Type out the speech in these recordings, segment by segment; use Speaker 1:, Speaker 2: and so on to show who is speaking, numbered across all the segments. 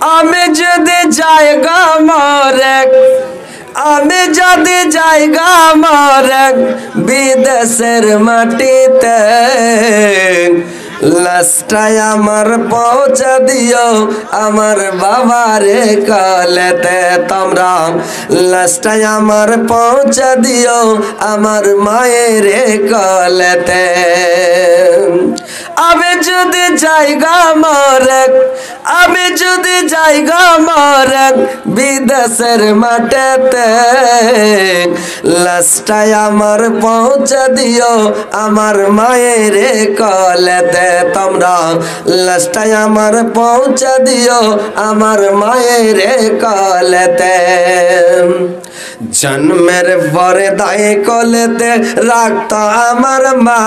Speaker 1: আমি যদি জায়গা মরে আমি যদি জায়গা মরে বিদেশের মাটিতে লাস্টায় আমার পৌঁছে দিও আমার বাবারে কলেতে তোমরা লাস্টায় আমার পৌঁছে দিও আমার মায়ের কলেতে আমি যদি জায়গা মরে আমি যদি জায়গা মরে বিদেশের মাটিতে লাস্টায় আমার পৌঁছে দিও আমার মায়ের কলেতে তোমরা লাস্টায় আমার পৌঁছে দিও আমার মায়ের কলেতে জন্মের পরে দায় কলেতে রাখতো আমার মা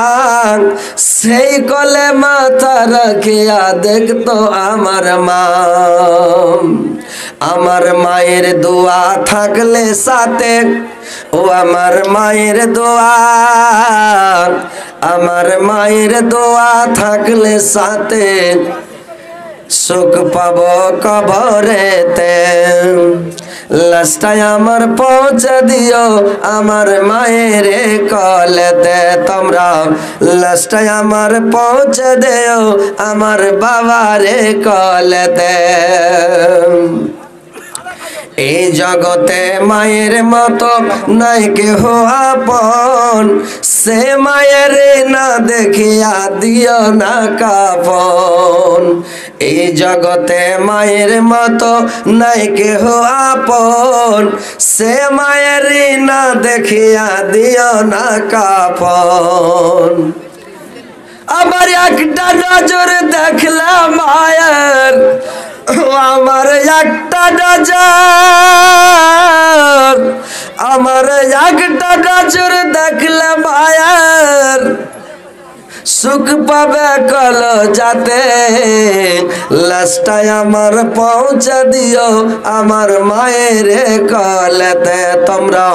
Speaker 1: সেই কলে মাথা রাখিয়া দেখতো আমার মা আমার মায়ের দোয়া থাকলে সাথে ও আমার মায়ের দোয়া আমার মায়ের দোয়া থাকলে সাথে সুখ পাবো কবরেতে লাস্টায় আমার পৌঁছে দিও আমার মায়ের কলেতে তোমরা লাস্টায় আমার পৌঁছে দিও আমার বাবারে কলেতে এই জগতে মায়ের মতো নাই কেহ আপন সে মায়ের না দেখিয়া দিও না কাপন এই জগতে মায়ের মতো নাই কেহ আপন সে মায়ের না দেখিয়া দিও না কাপন আমার একটা নজর দেখলাম মায়ের আমার একটা নজর আমার একটা নজর দেখলাম মায়ের সুখ পাবে কল যাতে লাস্টায় আমার পৌঁছে দিও আমার মায়ের কলেতে তোমরা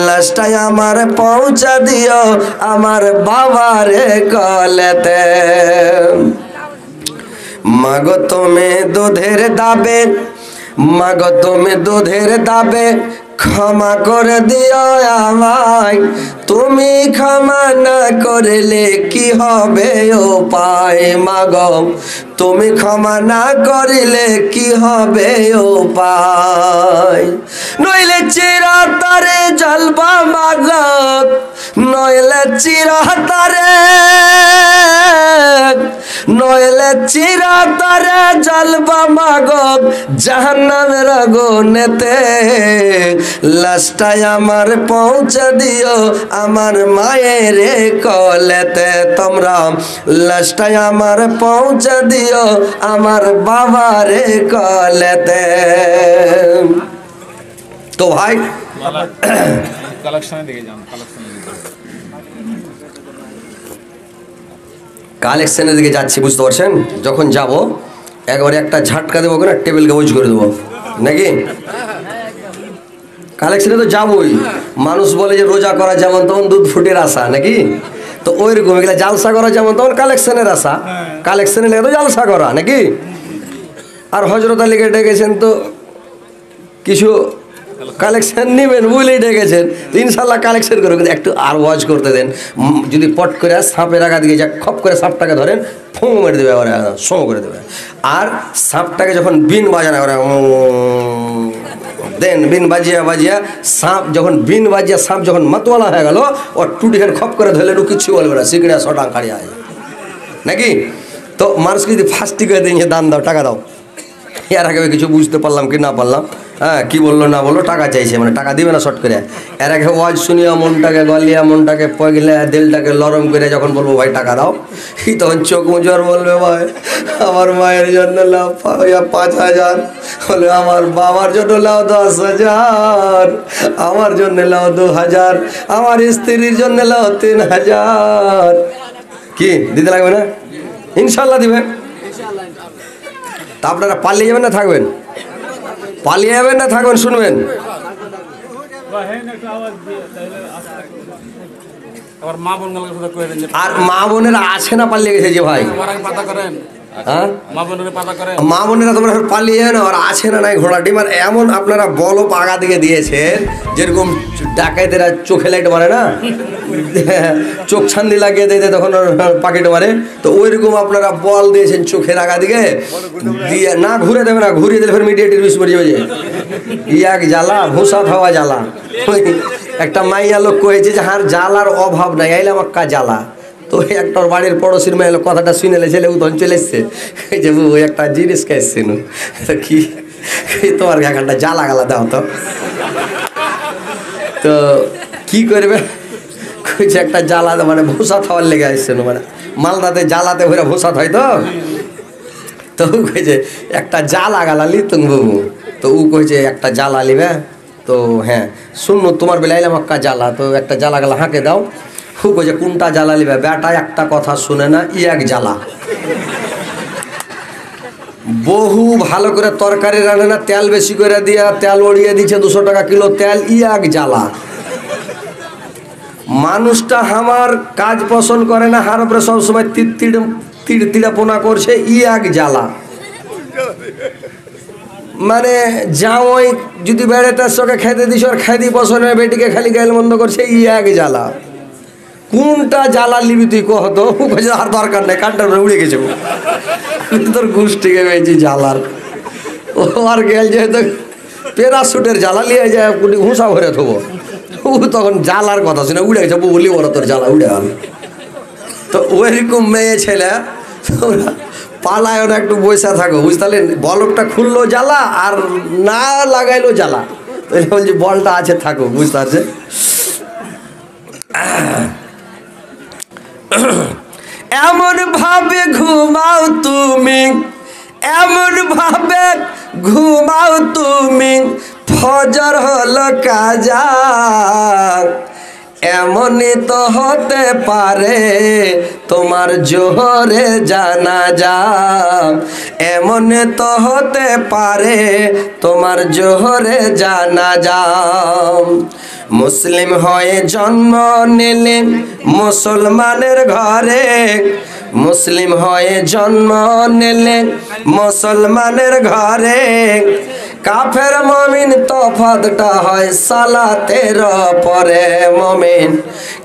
Speaker 1: লাস্টায় আমার পৌঁছে দিও আমার বাবার কলেতে মাগো তুমি দুধের দাবে মাগো তুমি দুধের দাবে ক্ষমা করে দিও আমায় তুমি ক্ষমা না করলে কি হবে উপায় মাগো তুমি ক্ষমা না করিলে কি হবে উপায় নইলে চিরতরে জ্বলবা মাগো নইলে চিরতরে নইলে চিরতরে জ্বলবা মাগো জাহান্নামের আগুনেতে লাস্টায় আমার পৌঁছে দিও আমার মায়ের কলেতে তোমরা লাস্টায় আমার পৌঁছে দিও আমার বাবার কলেতে তো ভাই
Speaker 2: কালেকশনের দিকে যান
Speaker 1: কালেকশনের দিকে যাচ্ছি বুঝতে পারছেন যখন যাব একবারে একটা ঝাটকা দেবো না টেবিলকে বুঝ করে দেবো নাকি কালেকশনে তো যাবই মানুষ বলে যে রোজা করা যেমন তখন দুধ ফুটের আশা নাকি তো ওইরকম এগুলো জালসা করা যেমন তখন কালেকশনের আশা কালেকশনে লেগে তো জালসা করা নাকি আর হজরত আলীকে ডেকেছেন তো কিছু কালেকশন নেবেন বুঝলেই ডেকেছেন তো ইনশাল্লাহ কালেকশন করে একটু আর ওয়াজ করতে দেন যদি পট করে সাপের আগা দিকে যা খপ করে সাপটাকে ধরেন ফোঁ মেরে দেবে আবার সম করে দেবে আর সাপটাকে যখন বিন বাজানো করে দেন বিন বাজিয়া বাজিয়া সাপ যখন বিন বাজিয়া সাপ যখন মাতওয়ালা হয়ে গেল ও টুটিখান খপ করে ধরলে কিচ্ছু বলবে না সিগড়া শটাং খাড়িয়া নাকি তো মানুষকে যদি ফার্স্ট করে দিন দান দাও টাকা দাও এর আগে কিছু বুঝতে পারলাম কি না পারলাম হ্যাঁ কি বললো না বললো টাকা চাইছে মানে টাকা দিবে না শর্ট করে এর আগে ওয়াজ শুনিয়া মনটাকে গলিয়া মনটাকে পগলে দিলটাকে নরম করে যখন বলবো ভাই টাকা দাও তখন চোখ মুজর বলবে ভাই আমার মায়ের জন্য লাও 5,000 বলে আমার বাবার জন্য লাও 10,000 আমার জন্য লাও 2,000 আমার স্ত্রীর জন্য লাও 3,000 কি দিতে লাগবে না ইনশাল্লাহ দিবে তা আপনারা পালিয়ে যাবেন না থাকবেন পালিয়ে যাবেন না থাকবেন শুনবেন আর মা বোনেরা আছে না পালিয়ে গেছে যে ভাই হ্যাঁ মা বোনেরা তোমরা পালিয়ে না আর আছে না নাই ঘোড়াটি মানে এমন আপনারা বল পাগা দিকে দিয়েছেন যেরকম ডাকাইতেরা চোখে লাইট মারে না চোখ ছান্দি লাগিয়ে দেয় তখন পাখিটা মারে তো ওইরকম আপনারা বল দিয়েছেন চোখের আগা দিকে দিয়ে না ঘুরে দেবে না ঘুরিয়ে দিলে ফের মিডিয়েটিভ বিষ মরে যাবে ইয়াক জ্বালা ভূষা খাওয়া জ্বালা একটা মাইয়া লোক কয়েছে যে হার জ্বালার অভাব নাই আইলাম একটা জ্বালা তো একটা বাড়ির পড়োশির মেয়ে কথাটা শুনে ছেলে উদন চলে এসছে যে ওই একটা জিনিস খাইছেন কি তোমার এখানটা জ্বালা গালা দাও তো কি করবে একটা জ্বালা মানে ভূষা খাওয়ার লেগে আসছেন মানে মালদাতে জ্বালাতে ভরে ভূষা হয় তো কইছে একটা জ্বালা গালালি তুমি বাবু তো ও কইছে একটা জ্বালা লিবে তো হ্যাঁ শুনো তোমার বেলা এলাম একটা জ্বালা তো একটা জ্বালা গালা হাঁকে দাও খুব কইছে কোনটা জ্বালা লিবে বেটা একটা কথা শুনে না এক জ্বালা বহু ভালো করে তরকারি রান্না না তেল বেশি করে দিয়া তেল ওড়িয়ে দিচ্ছে 200 টাকা কিলো তেল এক জ্বালা মানুষটা আমার কাজ পছন্দ করে না হার উপরে সবসময় তিড়াপোনা করছে এক জ্বালা মানে যাওই যদি বেড়েটার সঙ্গে খেতে দিস ওর খেদি পছন্দ বেটিকে খালি গাইল বন্ধ করছে এক জ্বালা কোনটা জ্বালা লিবি তুই কহ তো আর দরকার নেই কানটা উড়ে গেছে তোর গোষ্ঠীকে পেয়েছি জ্বালার ও আর গেল যেহেতু প্যারাশুটের জ্বালা লিয়ে যায় ঘুষা ভরে থবো ও তখন জ্বালার কথা শুনে উড়ে গেছে বলি ওরা তোর জ্বালা উড়ে গেল তো ওইরকম মেয়ে ছেলে পালায় ওরা একটু বসে থাকো বুঝতে পারলেন বলকটা খুললো জ্বালা আর না লাগাইলো জ্বালা বলছি বলটা আছে থাকো বুঝতে পারছে এমন ভাবে ঘুমাও তুমি এমন ভাবে ঘুমাও তুমি ফজর হলো কাজা এমনই তো হতে পারে তোমার জোহরে জানাজা এমনই তো হতে পারে তোমার জোহরে জানাজা মুসলিম হয়ে জন্ম নিলে মুসলমানের ঘরে মুসলিম হয়ে জন্ম নিলে মুসলমানের ঘরে কাফের মুমিন তফাতটা হয় সালাতের পরে মুমিন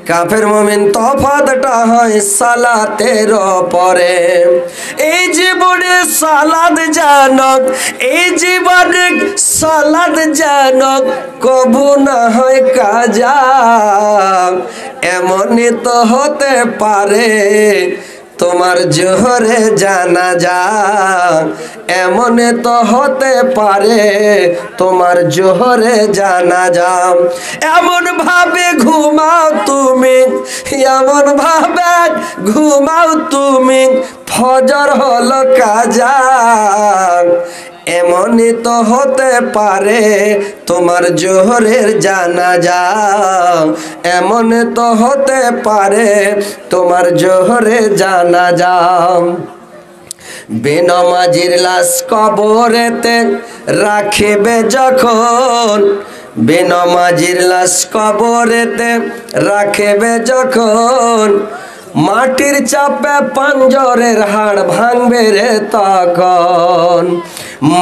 Speaker 1: কাফের মুমিন তফাতটা হয় সালাতের পরে এই জীবনে সালাত জানক এই জীবনে সালাত জানক কবু না হয় কাজা এমনই তো হতে পারে তোমার জোহরে জানাজা এমন তো হতে পারে তোমার জোহরে জানাজা এমন ভাবে ঘুমাও তুমি এমন ভাবে ঘুমাও তুমি ফজর হলো কাজা এমনই তো হতে পারে তোমার জোহরের জানাজা এমন তো হতে পারে তোমার জোহরে জানাজা বেনমাজির লাশ কবরেতে রাখিবে যখন বেনমাজির লাশ কবরেতে রাখিবে যখন মাটির চাপে পাঞ্জরের হাড় ভাঙবে রে তখন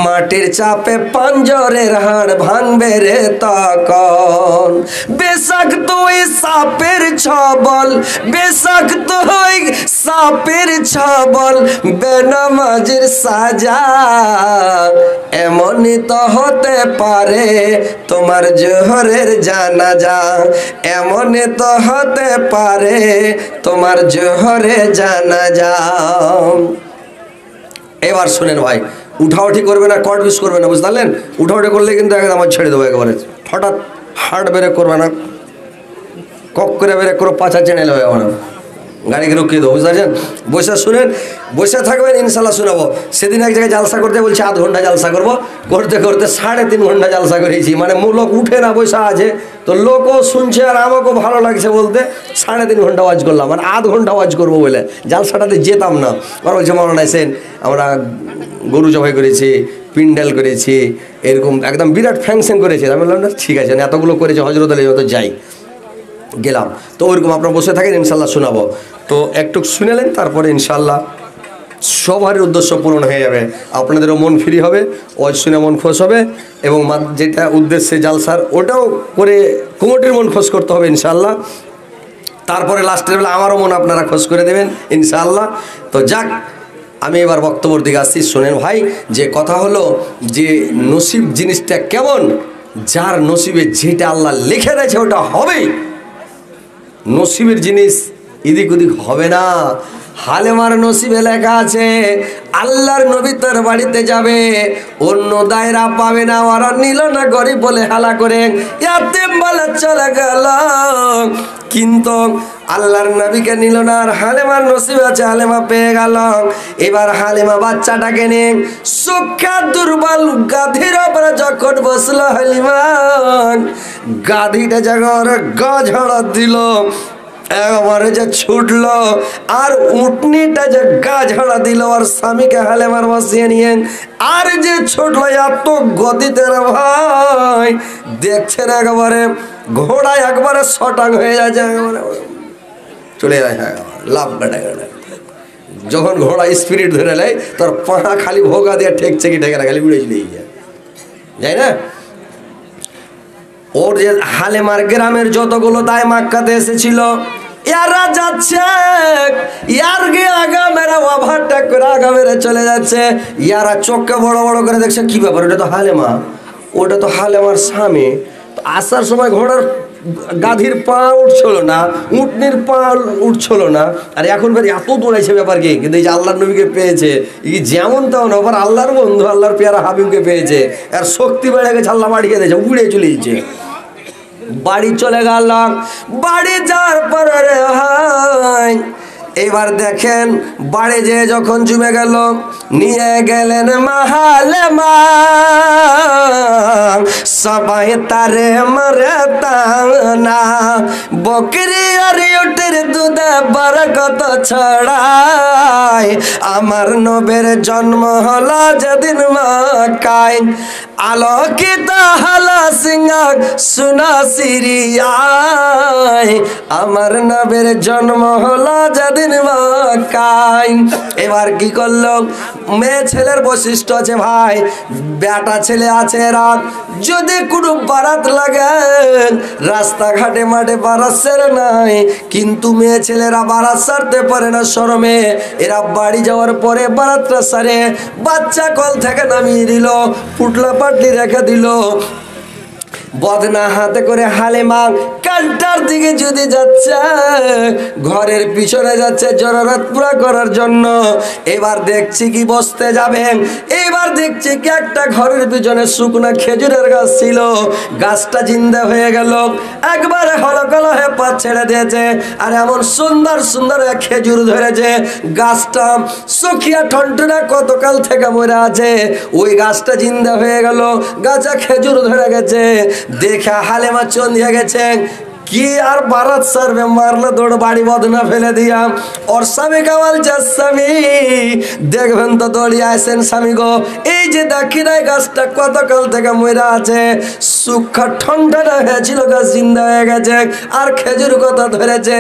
Speaker 1: মাটির চাপে পাঞ্জরের হাড় ভাঙবে রে তখন বেশাক্ত ওই সাপের ছবল বেশাক্ত ওই সাপের ছবল বেনমাজির সাজা এমনই তো হতে পারে তোমার জোহরের জানাজা এমনই তো হতে পারে তোমার জোহরে জানাজা এবার শুনেন ভাই উঠাউঠি করবে না কট বিষ করবে না বুঝতে পারলেন উঠাউঠি করলে কিন্তু একদম আমার ছেড়ে দেবো একেবারে হঠাৎ হার্ট ব্রেক করবে না কক করে ব্রেক করে পাছা চেনে নেবে আমার গাড়িকে রুকিয়ে দেবো বুঝতে পারছেন বসে শুনেন বসে থাকবেন ইনশাল্লাহ শোনাবো সেদিন এক জায়গায় জালসা করতে বলছি আধ ঘন্টা জালসা করবো করতে করতে 3.5 ঘন্টা জালসা করেছি মানে লোক উঠে না বসে আছে তো লোকও শুনছে আর আমাকেও ভালো লাগছে বলতে 3.5 ঘন্টা ওয়াজ করলাম মানে আধ ঘন্টা ওয়াজ করবো বলে জালসাটাতে যেতাম না আর বলছে মনে সেন আমরা গরু জবাই করেছি পিন্ডাল করেছি এরকম একদম বিরাট ফ্যাংশন করেছি আমি বললাম না ঠিক আছে এতগুলো করেছে হজরত আলী তো যাই গেলাম তো ওইরকম আপনারা বসে থাকেন ইনশাল্লাহ শোনাবো তো একটু শুনেলেন তারপরে ইনশাল্লাহ সবার উদ্দেশ্য পূরণ হয়ে যাবে, আপনাদেরও মন ফ্রি হবে, ওই শুনে মন খুশ হবে, এবং যেটা উদ্দেশ্যে জালসার ওটাও করে কুমোটির মন খুশ করতে হবে ইনশাআল্লাহ। তারপরে লাস্টের বেলা আমারও মন আপনারা খুশ করে দেবেন ইনশাআল্লাহ। তো যাক, আমি এবার বক্তব্যের দিকে আসছি। শোনেন ভাই, যে কথা হলো যে নসিব জিনিসটা কেমন, যার নসিবে যেটা আল্লাহ লিখে দিয়েছে ওটা হবেই। নসিবের জিনিস এদিক ওদিক হবে না। হালেমার নসিবে লেখা আছে আল্লাহর নবী তার বাড়িতে যাবে, অন্য দায়রা পাবে না, ওরা নিল না, গরিব বলে হালা করে ইয়াতিম বলে চলে গেল, কিন্তু আল্লাহর নবীকে নিল না। আর হালেমার নসিব আছে, হালেমা পেয়ে গেল। এবার হালেমা বাচ্চাটাকে নিয়ে সুখা দুর্বল গাধীর ওপরে যখন বসলো হালিমা, গাধীটা যখন গা ঝাড়া দিল, একবারে যে ছুটলো, আর উটনিটা যে গা ঝাড়া দিল আর স্বামীকে হালেমার বসিয়ে নিয়ে আর যে ছুটলো এত গতিতে রে ভাই, দেখছেন একবারে ঘোড়া একবারে শটাং হয়ে যাচ্ছে, একবারে চলে যায় লাভ বেটা। যখন ঘোড়া স্পিরিট ধরে নেয় তোর পাহা খালি ভোগা দিয়ে ঠেকছে কি ঠেকে না, খালি উড়ে চলে যায় না। ওর যে হালেমার গ্রামের যতগুলো দায় মাক্কাতে এসেছিল, ইয়ারা যাচ্ছে, ইয়ার গিয়ে আগা মেরা ওভারটেক করে আগা মেরে চলে যাচ্ছে। ইয়ারা চোখকে বড় বড় করে দেখছে, কি ব্যাপার, ওটা তো হালেমা, ওটা তো হালেমার স্বামী। আসার সময় ঘোড়ার গাধীর পা উঠছিল না, উটনির পা উঠছিল না, আর এখন ফের এত দৌড়াইছে ব্যাপার কি। কিন্তু এই যে আল্লাহর নবীকে পেয়েছে, এই যেমন তেমন আবার আল্লাহর বন্ধু আল্লাহর পেয়ারা হাবিবকে পেয়েছে, আর শক্তি বেড়ে গেছে, আল্লাহ বাড়িয়ে দিয়েছে, উড়ে চলে গেছে। বাড়ি চলে গেল, বাড়ি যাওয়ার পরে রে ভাই এবার দেখেন বাড়ি যেয়ে যখন জমে গেল, নিয়ে গেলেন হালেমা, সবাই তারে মরে তানা, বকরি আর উটের দুধে বরকত ছড়ায়, আমার নবের জন্ম হলো যেদিন মক্কায়, আলোকিত হলো সিংহ সুনা সিরিয়ায়, আমার নবের জন্ম হলো যেদিন মক্কায়। এবার কি করলো, মেয়ে ছেলের বৈশিষ্ট্য আছে ভাই, বেটা ছেলে আছে রাত, যদি কোনো বারাত লাগে রাস্তাঘাটে মাঠে বারাত সেরে নাই, কিন্তু মেয়ে ছেলেরা বারাত সারতে পারে না শরমে, এরা বাড়ি যাওয়ার পরে বারাতটা সারে, বাচ্চা কল থেকে নামিয়ে দিল, পুটলা পাটলি রেখে দিল, বদনা হাতে করে হালেমা কালটার দিকে যদি যাচ্ছে, ঘরের পিছনে যাচ্ছে জরুরত পুরা করার জন্য। এবার দেখছি কি বসতে যাবেন, এবার দেখছি কি একটা ঘরের পিছনে শুকনা খেজুরের গাছ ছিল, গাছটা জিন্দা হয়ে গেল, একবারে হলকল হয়ে পা ছেড়ে দিয়েছে, আর এমন সুন্দর সুন্দর খেজুর ধরেছে, গাছটা শুকিয়া ঠনটনা কতকাল থেকে মরে আছে, ওই গাছটা জিন্দা হয়ে গেল, গাছে খেজুর ধরে গেছে। দেখা হালেমা চন্দিয়া গেছে, কি আর বারাত সারবে, মারলে দৌড় বাড়ি বদনা ফেলে দিয়া। ওর স্বামী কামাল স্বামী দেখবেন তো দৌড়িয়ে আসেন, স্বামী গো এই যে দেখি নাই গাছটা কতকাল থেকে মরা আছে, সুখা ঠান্ডা হয়েছিল, গাছ জিন্দা হয়ে গেছে, আর খেজুর কথা ধরেছে।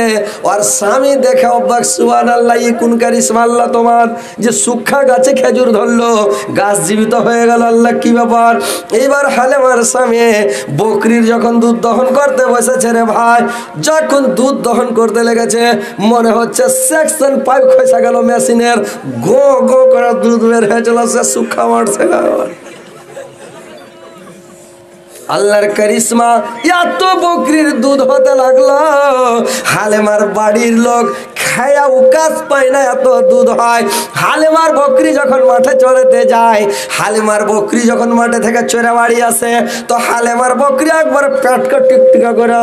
Speaker 1: ওর স্বামী দেখে অবাক, সুবহানাল্লাহ, ই কোন কারিশমা আল্লাহ তোমার, যে সুখা গাছে খেজুর ধরলো, গাছ জীবিত হয়ে গেল, আল্লাহ কি ব্যাপার। এইবার হালেমার স্বামী বকরির যখন দুধ দহন করতে বসেছে রে ভাই, যখন দুধ দহন করতে লেগেছে, মনে হচ্ছে সেকশন পাইপ খসে গেল মেশিনের, গো গো করে দুধ বের হয়ে চলেছে, সুখা মারছে। আল্লাহর কারিশমা, এত বকরির দুধ হতে লাগলো, হালেমার বাড়ির লোক খায়া উকাস পায় না, এত দুধ হয়। হালেমার বকরি যখন মাঠে চড়াতে যায়, হালেমার বকরি যখন মাঠে থেকে চড়ে বাড়ি আসে, তো হালেমার বকরি একবার পেটকা টিকটিকা করে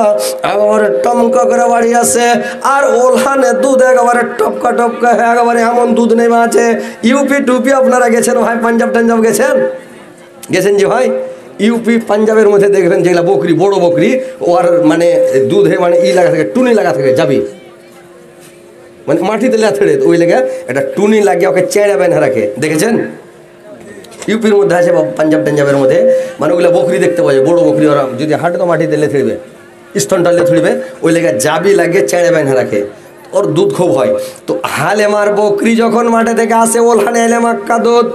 Speaker 1: একবারে টমকা করে বাড়ি আসে, আর ওলহানে দুধ একেবারে টপকা টপকা একেবারে এমন দুধ নেমে আছে। ইউপি টুপি আপনারা গেছেন ভাই, পাঞ্জাব টাঞ্জাব গেছেন যে ভাই, ইউপি পাঞ্জাবের মধ্যে দেখবেন যেগুলা বকরি, বড় বকরি, ওর মানে দুধে মানে ই লাগা থাকে, টুনি লাগা থাকে, যাবি মানে মাটিতে লেথড়ে, ওই লেগে একটা টুনি লাগিয়ে ওকে চেড়ে বেঁধে রাখে, দেখেছেন? ইউপির মধ্যে আছে, পাঞ্জাব টাঞ্জাবের মধ্যে, মানে ওগুলো বকরি দেখতে পাওয়া যায়, বড় বকরি, ওরা যদি হাঁটে তো মাটিতে লেথড়বে, স্তনটা লেথড়বে, ওই লেগে জাবি লাগিয়ে চেড়ে বেঁধে রাখে। ওর দুধ খুব হয়। তো হালেমার বকরি যখন মাঠে থেকে আসে ওলহানে এলে মাক্কা দুধ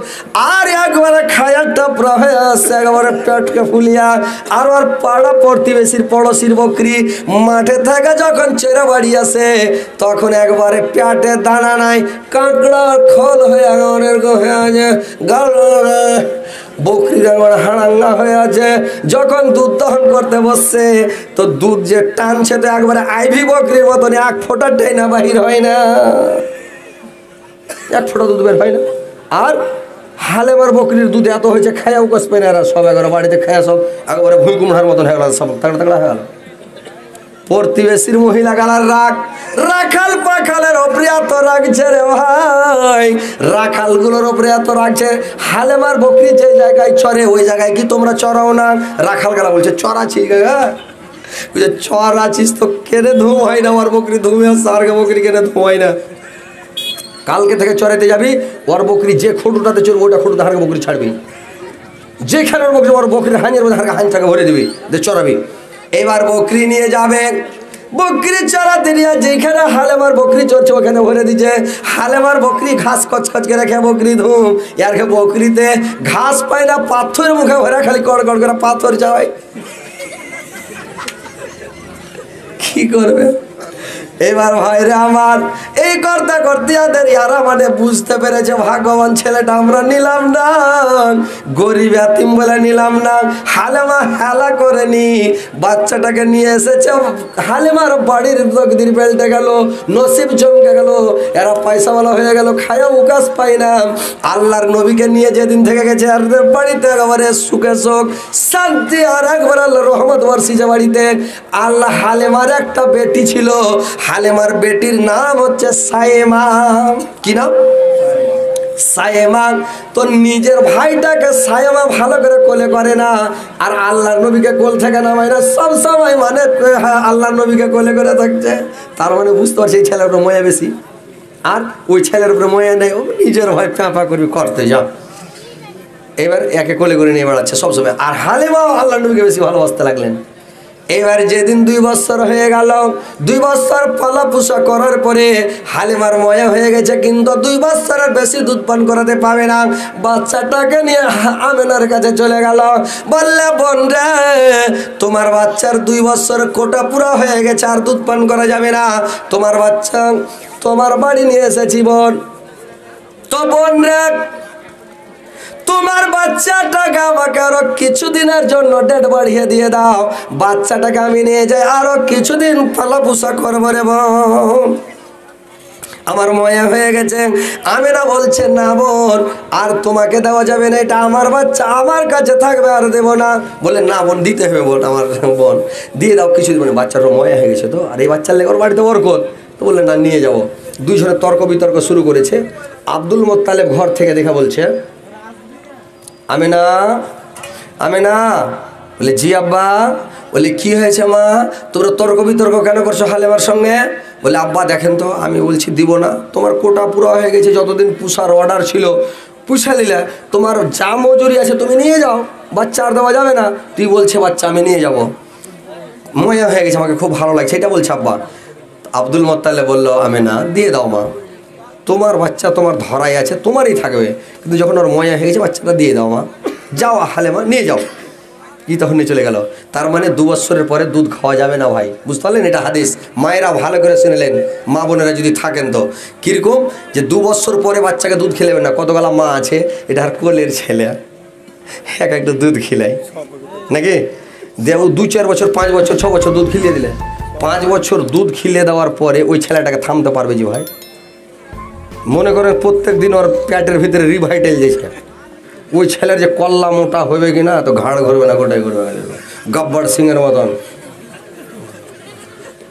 Speaker 1: আর একবারে খায়ারটা পুরা হয়ে আসছে একবারে পেটকে ফুলিয়া। আর ওর পাড়া প্রতিবেশীর পড়োশির বকরি মাঠে থেকে যখন চেরা বাড়ি আসে তখন একবারে পেটে দানা নাই, কাঁকড়ার খোল হয়ে এরকম হয়ে আছে, বকরির একবার হাড়াঙ্গা হয়ে আছে। যখন দুধ দহন করতে বসছে তো দুধ যে টানছে তো একবারে আইভি বকরির মতন এক ফোঁটা টেনা বাহির হয় না, এক ফোঁটা দুধ বের হয় না। আর হালেমার বকরির দুধ এত হয়েছে খায়াও কষবে না, এরা সব একবার বাড়িতে খায়া সব একবারে ভুঁই কুমড়ার মতন হয়ে গেল, সব তাগড়া তাগড়া হয়ে গেল। প্রতিবেশীর মহিলা গালার রাগ, রাখাল পাখালের ওপরে এত রাখছে রে ভাই, রাখাল গুলোর ওপরে এত রাখছে। হালেমার বকরি যে জায়গায় চরে ওই জায়গায় কি তোমরা চড়াও না? রাখাল গালা বলছে চড়াচ্ছি, চড়াচ্ছিস তো কেনে ধুম হয় না, আমার বকরি ধুমে আসছে, আর বকরি কেনে ধুম হয় না। কালকে থেকে চড়াইতে যাবি, ওর বকরি যে খুঁটুটাতে চড়বে ওটা খুঁটুতে হারকে বকরি ছাড়বি, যেখানে ওর বকরি ওর বকরির হাঁড়ির মধ্যে হারকে হাঁড়িটাকে ভরে দিবি, যে চড়াবি। এবার বকরি নিয়ে যাবে, বকরি চড়াতে নিয়ে যেখানে হালেমার বকরি চড়ছে ওখানে ভরে দিচ্ছে। হালেমার বকরি ঘাস কচকচ করে খেয়ে বকরি ধুম, আর বকরিতে ঘাস পায় না, পাথরের মুখে ভরে খালি কড় কড় করে পাথর যায়, কি করবে? এবার ভাইরে আমার এই করতে করতে ইয়ারা মানে বুঝতে পেরেছে ভাগ্যবান ছেলেটা আমরা নিলাম না, গরিব এতিম বলে নিলাম না। হালেমা হেলা করেনি, বাচ্চাটাকে নিয়ে এসেছে, হালেমার বাড়ির লোকদের বেলতে গেল, নসিব জমকে গেল, এরা পয়সাওয়ালা হয়ে গেল, খায়া উকাস পাই না। আল্লাহর নবীকে নিয়ে যেদিন থেকে গেছে আর বাড়িতে একেবারে সুখে শোক শান্তি, আর একবার আল্লাহ রহমত বর্ষিছে বাড়িতে। আল্লাহ হালেমার একটা বেটি ছিল, হালেমার বেটির নাম হচ্ছে সায়েমা। কি নাম? সায়েমা। তো নিজের ভাইটাকে সায়েমা ভালো করে কোলে করে না, আর আল্লাহর নবীকে কোল থেকে নামায় না, সব সময় মানে আল্লাহর নবীকে কোলে করে থাকছে। তার মানে বুঝতে পারছি এই ছেলের উপরে ময়া বেশি, আর ওই ছেলের উপরে ময়া নেই, ও নিজের ভাই প্যাঁপা করবি করতে যাও। এবার একে কোলে করে নিয়ে বেড়াচ্ছে সবসময়, আর হালেমাও আল্লাহর নবীকে বেশি ভালোবাসতে লাগলেন। এবার যেদিন 2 বছর হয়ে গেল, 2 বছর পালা পোষা করার পরে হালিমার ময়া হয়ে গেছে, কিন্তু 2 বছরের বেশি দুধ পান করাতে পাবে না। বাচ্চাটাকে নিয়ে আমেনার কাছে চলে গেল, বললে বোন রে তোমার বাচ্চার 2 বছর কোটা পুরা হয়ে গেছে, আর দুধ পান করা যাবে না, তোমার বাচ্চা তোমার বাড়ি নিয়ে এসেছি বোন। তো বোন রে তোমার বাচ্চাটাকে আমাকে আরো কিছুদিনের জন্য ডেট বাড়িয়ে দিয়ে দাও, বাচ্চাটাকে আমি নিয়ে যাই, আরো কিছুদিন পালা পোষা করবো রে বোন, আমার ময়া হয়ে গেছে। আমেনা বলছে না বোন আর তোমাকে দেওয়া যাবে না, এটা আমার বাচ্চা, আমার কাছে থাকবে, আর দেবো না। বলে না বোন দিতে হবে, বোন আমার বোন দিয়ে দাও কিছুদিন। মানে বাচ্চাটা ময়া হয়ে গেছে তো, আর এই বাচ্চার লেগে ওর বাড়িতে বরকত, তো বললেন না নিয়ে যাবো। দুইজনে তর্ক বিতর্ক শুরু করেছে। আব্দুল মোত্তালেব ঘর থেকে দেখা বলছে আমেনা, আমেনা। বলে জি আব্বা। বলে কি হয়েছে মা, তোমরা তর্ক বিতর্ক কেন করছো হালেমার সঙ্গে? বলে আব্বা দেখেন তো আমি বলছি দিব না, তোমার কোটা পুরো হয়ে গেছে, যতদিন পুষার অর্ডার ছিল পুষা নিলে, তোমার যা মজুরি আছে তুমি নিয়ে যাও, বাচ্চা আর দেওয়া যাবে না। তুই বলছে বাচ্চা আমি নিয়ে যাব, ময়া হয়ে গেছে, আমাকে খুব ভালো লাগছে, এটা বলছে আব্বা। আব্দুল মোত্তালেব বলল আমেনা দিয়ে দাও মা, তোমার বাচ্চা তোমার ধরাই আছে, তোমারই থাকবে, কিন্তু যখন ওর ময়া হয়ে গেছে বাচ্চাটা দিয়ে দাও মা, যাও হালেমা নিয়ে যাও। কি তখন নিয়ে চলে গেল। তার মানে 2 বছরের পরে দুধ খাওয়া যাবে না ভাই, বুঝতে পারলেন? এটা হাদিস, মায়েরা ভালো করে শুনলেন, মা বোনেরা যদি থাকেন তো। কীরকম যে 2 বছর পরে বাচ্চাকে দুধ খেলেবে না, কতগুলা মা আছে এটা আর কোলের ছেলে একটা দুধ খিলাই নাকি, দেব 2-4 বছর 5 বছর 6 বছর দুধ খিলিয়ে দিলে, 5 বছর দুধ খিলিয়ে দেওয়ার পরে ওই ছেলেটাকে থামতে পারবে যে ভাই? মনে করেন প্রত্যেক দিন ওর পেটের ভিতরে রিভাইটাল যাচ্ছে, ওই ছেলের যে কল্লা মোটা হবে কিনা, তো ঘাড় ঘুরবে না, গোটাই ঘুরবে, গব্বর সিংয়ের মতন।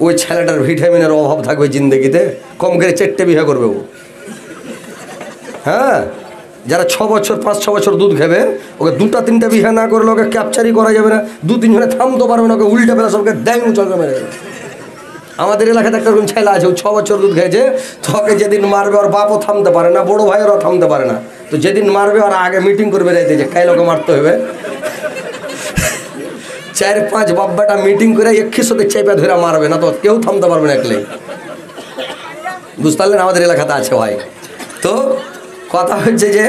Speaker 1: ওই ছেলেটার ভিটামিনের অভাব থাকবে জিন্দগিতে, কম করে 4টে বিয়ে করবে ও। হ্যাঁ, যারা 6 বছর 5-6 বছর দুধ খাবে, ওকে 2-3টে বিয়ে না করলে ওকে ক্যাপচারই করা যাবে না, 2-3 জনে থামতে পারবে না, ওকে উল্টে ফেলা সবকে দ্যাং চলবে মেরে যাবে। আমাদের এলাকাতে একটা রকম ছেলে আছে, ও 6 বছর দুধ খেয়েছে, তোকে যেদিন মারবে ওর বাপও থামতে পারে না, বড় ভাইয়েরও থামতে পারে না, তো যেদিন মারবে ওরা আগে মিটিং করবে রাইতে যে কাই লোকে মারতে হবে। 4-5 বাব্বাটা মিটিং করে একই সাথে চেপে ধরে মারবে, না তো কেউ থামতে পারবে না একলাই। বুঝতে পারলেন, আমাদের এলাকাতে আছে ভাই। তো কথা হচ্ছে যে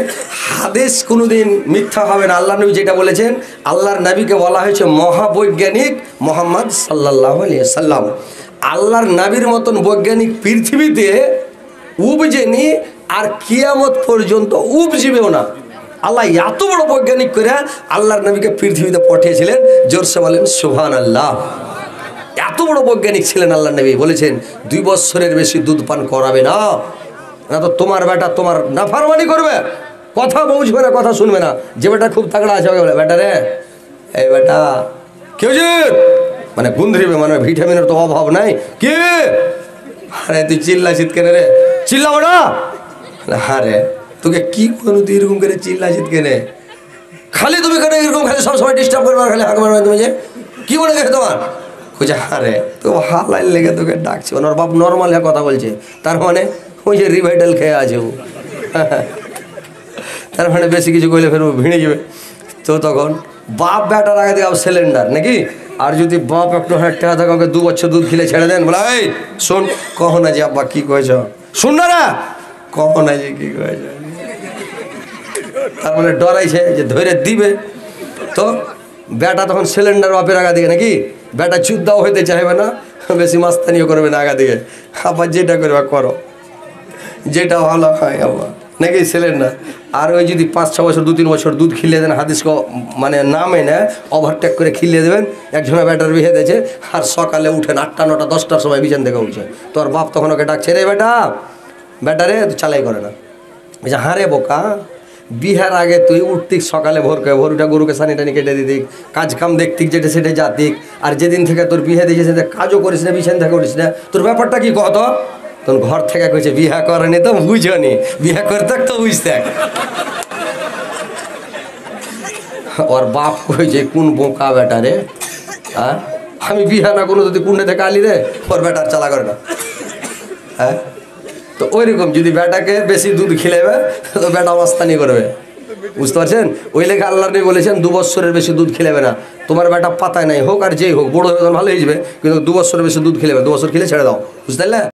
Speaker 1: হাদিস কোনোদিন মিথ্যা হবে না। আল্লাহ নবী যেটা বলেছেন, আল্লাহর নবীকে বলা হয়েছে মহাবৈজ্ঞানিক মুহাম্মদ সাল্লাল্লাহু আলাইহি সাল্লাম। আল্লাহর নবীর মতন বৈজ্ঞানিক পৃথিবীতে উপজেনি আর কিয়ামত পর্যন্ত উপজিবেও না। আল্লাহ এত বড় বৈজ্ঞানিক করে আল্লাহর নবীকে পৃথিবীতে পাঠিয়েছিলেন, জোরসে বলেন সুবহানাল্লাহ। এত বড় বৈজ্ঞানিক ছিলেন আল্লাহর নবী, বলেছেন 2 বছরের বেশি দুধ পান করাবে না, না তো তোমার বেটা তোমার নাফরমানি করবে, কথা বুঝবে না, কথা শুনবে না। যে বেটা খুব তাগড়া আছে বলে, বেটা রে এই বেটা কেউ যে মানে গুন্দ্রিবে, মানে ভিটামিনের তো অভাব নাই, কে আরে তুই চিল্লা চিৎ কেনে রে, চিল্লা ওটা আরে তোকে কি কোনো তুই এরকম করে চিল্লা চিৎ কেনে, খালি তুমি কেন এরকম খালি সবসময় ডিস্টার্ব করবে, খালি হাঁক মারবে, তুমি যে কি মনে গেছে তোমার, খুঁজে আরে তো হালাই লেগে তোকে ডাকছে, ওনার বাপ নর্মাল কথা বলছে, তার মানে ওই যে রিভাইটাল খেয়ে আছে ও, তার মানে বেশি কিছু করলে ফের ভিড়ে যাবে। তো তখন বাপ বেটার আগে থেকে সিলিন্ডার নাকি, আর যদি বাপ একটু হাঁটতে থাকে ওকে 2 বছর দুধ খেলে ছেড়ে দেন, বলে এই শোন কখন আছে আব্বা কি কয়েছ, শুন না রা কখন আছে কি কয়েছ, তার মানে ডরাইছে যে ধরে দিবে। তো বেটা তখন সিলিন্ডার বাপের আগা দিকে নাকি, বেটা যুদ্ধাও হইতে চাইবে না, বেশি মাস্তানিও করবে না আগা দিকে, আবার যেটা করবে করো, যেটা ভালো হয় আবার নাকি সিলিন্ডার। আর ওই যদি 5-6 বছর 2-3 বছর দুধ খিলিয়ে দেন, হাদিসকে মানে না মেনে ওভারটেক করে খিলিয়ে দেবেন, একজনের ব্যাটার বিয়ে দিয়েছে, আর সকালে উঠেন 8টা 9টা 10টার সময় বিছান থেকে উঠছে, তোর বাপ তখন ওকে ডাকছে, রে বেটা ব্যাটারে চালাই করে না, বলছে হ্যাঁ রে বোকা, বিহার আগে তুই উঠতিক সকালে ভোর উঠা গরুকে সানি টানি কেটে দিতিক, কাজ কাম দেখতিক যেটা সেটা যাতিক, আর যেদিন থেকে তোর বিয়ে দিয়েছে সেটা কাজও করিস না, বিছান থেকে উঠিস না, তোর ব্যাপারটা কি কত, তখন ঘর থেকে কইছে বিহা করেনি তো বুঝনি, বিহা করতে তো বুঝতে। ওর বাপ কইছে কোন বোকা বেটা রে, হ্যাঁ আমি বিহা না কোনো যদি কুন্ডে থেকে আলি রে, ওর বেটার চালা করে না। হ্যাঁ তো ওইরকম যদি বেটাকে বেশি দুধ খিলাবে তো বেটা মাস্তানি করবে, বুঝতে পারছেন। ওই লেখা আল্লাহ নবী বলেছেন 2 বছরের বেশি দুধ খিলাবে না, তোমার বেটা পাতায় নাই হোক আর যেই হোক, বড় হয়ে ভালো হয়ে যাবে, কিন্তু 2 বছরের বেশি দুধ খিলাবে, 2 বছর খেলে ছেড়ে দাও, বুঝতে পারলে।